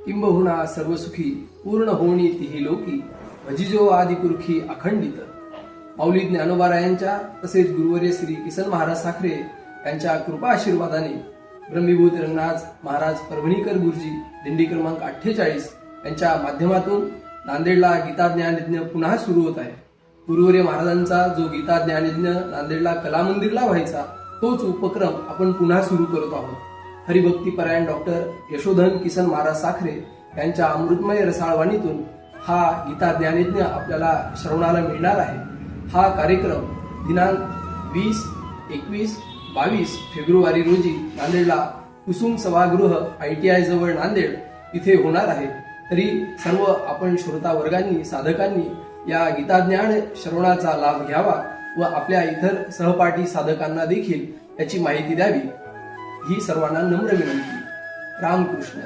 इम्बहुना सर्वसुखी पूर्ण होणी तिही लोकी भजिजो आदिपुरुषी अखंडित. माऊली ज्ञानोबारायांच्या तसेच गुरुवर्य श्री किसन महाराज साखरे यांच्या कृपा आशीर्वादाने ब्रह्मीभूत रंगनाथ महाराज परभणीकर गुरुजी दिंडी क्रमांक 48 यांच्या माध्यमातून नांदेडला गीता ज्ञानयज्ञ पुन्हा सुरू होत आहे. गुरुवर्य महाराजांचा जो गीता ज्ञानयज्ञ नांदेडला कला मंदिरला व्हायचा तोच उपक्रम आपण पुन्हा सुरू करत आहोत. हरिभक्तीपरायण डॉक्टर यशोधन किसन महाराज साखरे यांच्या अमृतमय रसाळवाणीतून हा गीता ज्ञानयज्ञ आपल्याला श्रवणाला मिळणार आहे. हा कार्यक्रम दिनांक 20, 21, 22 फेब्रुवारी रोजी नांदेडला कुसुम सभागृह ITI जवळ नांदेड इथे होणार आहे. तरी सर्व आपण श्रोता वर्गांनी साधकांनी या गीताज्ञान श्रवणाचा लाभ घ्यावा व आपल्या इतर सहपाठी साधकांना देखील याची माहिती द्यावी ही सर्वांना नम्र विनंती. रामकृष्ण.